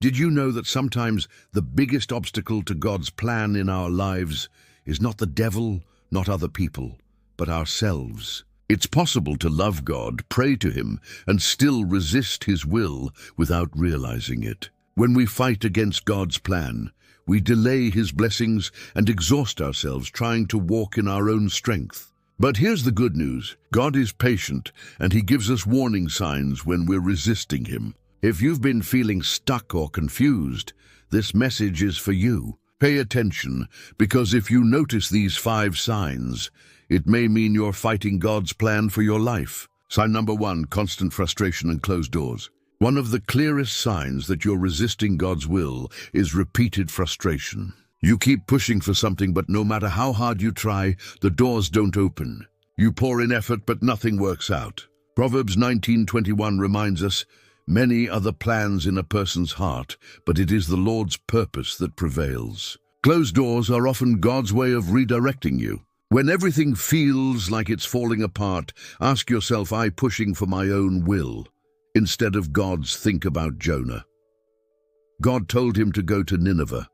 Did you know that sometimes the biggest obstacle to God's plan in our lives is not the devil, not other people, but ourselves? It's possible to love God, pray to Him, and still resist His will without realizing it. When we fight against God's plan, we delay His blessings and exhaust ourselves trying to walk in our own strength. But here's the good news. God is patient, and He gives us warning signs when we're resisting Him. If you've been feeling stuck or confused, this message is for you. Pay attention, because if you notice these 5 signs, it may mean you're fighting God's plan for your life. Sign number 1, constant frustration and closed doors. One of the clearest signs that you're resisting God's will is repeated frustration. You keep pushing for something, but no matter how hard you try, the doors don't open. You pour in effort, but nothing works out. Proverbs 19:21 reminds us, "Many are the plans in a person's heart, but it is the Lord's purpose that prevails." Closed doors are often God's way of redirecting you. When everything feels like it's falling apart, ask yourself, "Am I pushing for my own will instead of God's?" Think about Jonah. God told him to go to Nineveh,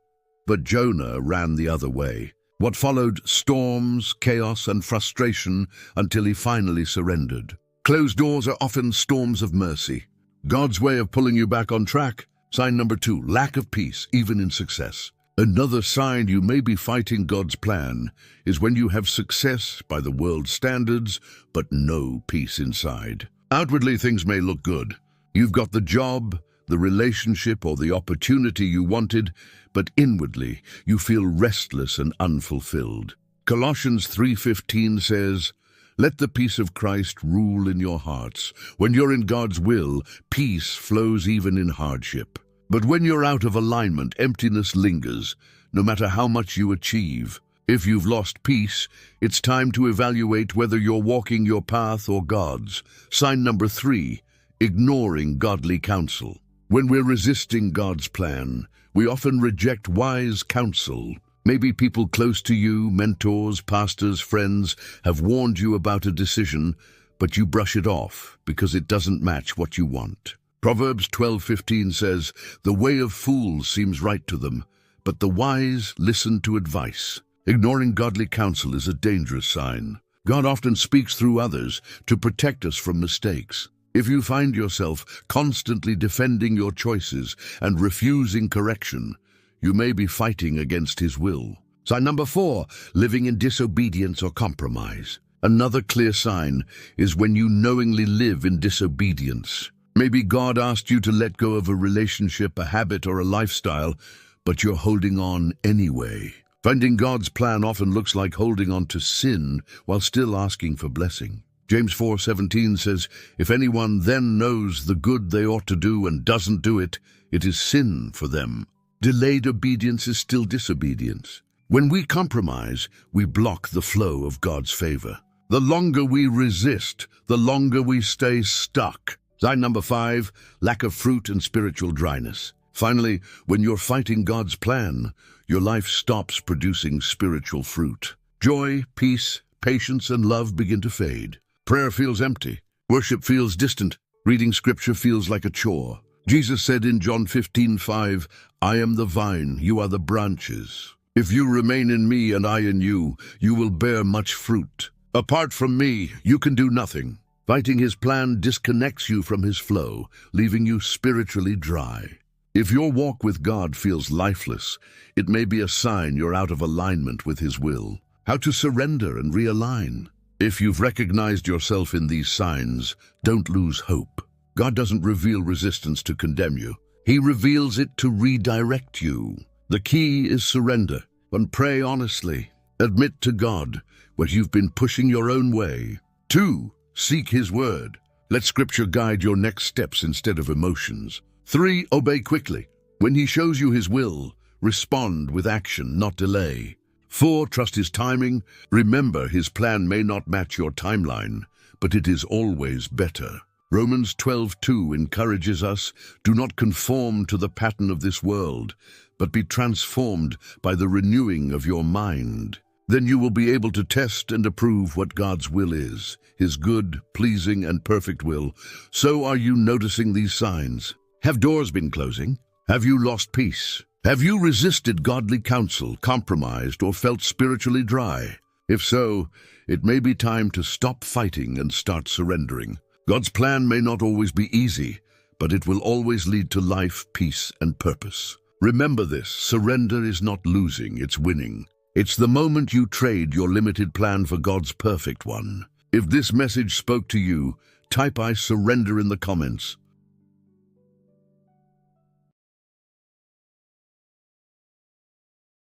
but Jonah ran the other way. What followed? Storms, chaos, and frustration until he finally surrendered. Closed doors are often storms of mercy, God's way of pulling you back on track. Sign number 2, lack of peace, even in success. Another sign you may be fighting God's plan is when you have success by the world's standards, but no peace inside. Outwardly, things may look good. You've got the job, the relationship, or the opportunity you wanted, but inwardly, you feel restless and unfulfilled. Colossians 3:15 says, "Let the peace of Christ rule in your hearts." When you're in God's will, peace flows even in hardship. But when you're out of alignment, emptiness lingers, no matter how much you achieve. If you've lost peace, it's time to evaluate whether you're walking your path or God's. Sign number 3, ignoring godly counsel. When we're resisting God's plan, we often reject wise counsel. Maybe people close to you, mentors, pastors, friends, have warned you about a decision, but you brush it off because it doesn't match what you want. Proverbs 12:15 says, "The way of fools seems right to them, but the wise listen to advice." Ignoring godly counsel is a dangerous sign. God often speaks through others to protect us from mistakes. If you find yourself constantly defending your choices and refusing correction, you may be fighting against His will. Sign number 4, living in disobedience or compromise. Another clear sign is when you knowingly live in disobedience. Maybe God asked you to let go of a relationship, a habit, or a lifestyle, but you're holding on anyway. Finding God's plan often looks like holding on to sin while still asking for blessing. James 4:17 says, "If anyone then knows the good they ought to do and doesn't do it, it is sin for them." Delayed obedience is still disobedience. When we compromise, we block the flow of God's favor. The longer we resist, the longer we stay stuck. Sign number 5, lack of fruit and spiritual dryness. Finally, when you're fighting God's plan, your life stops producing spiritual fruit. Joy, peace, patience, and love begin to fade. Prayer feels empty. Worship feels distant. Reading scripture feels like a chore. Jesus said in John 15:5, "I am the vine, you are the branches. If you remain in me and I in you, you will bear much fruit. Apart from me, you can do nothing." Fighting His plan disconnects you from His flow, leaving you spiritually dry. If your walk with God feels lifeless, it may be a sign you're out of alignment with His will. How to surrender and realign. If you've recognized yourself in these signs, don't lose hope. God doesn't reveal resistance to condemn you. He reveals it to redirect you. The key is surrender and pray honestly. Admit to God what you've been pushing your own way. 2, seek His word. Let Scripture guide your next steps instead of emotions. 3, obey quickly. When He shows you His will, respond with action, not delay. 4, trust His timing. Remember, His plan may not match your timeline, but it is always better. Romans 12:2 encourages us, "Do not conform to the pattern of this world, but be transformed by the renewing of your mind. Then you will be able to test and approve what God's will is, His good, pleasing, and perfect will." So are you noticing these signs? Have doors been closing? Have you lost peace? Have you resisted godly counsel, compromised, or felt spiritually dry? If so, it may be time to stop fighting and start surrendering. God's plan may not always be easy, but it will always lead to life, peace, and purpose. Remember this: surrender is not losing, it's winning. It's the moment you trade your limited plan for God's perfect one. If this message spoke to you, type "I surrender" in the comments.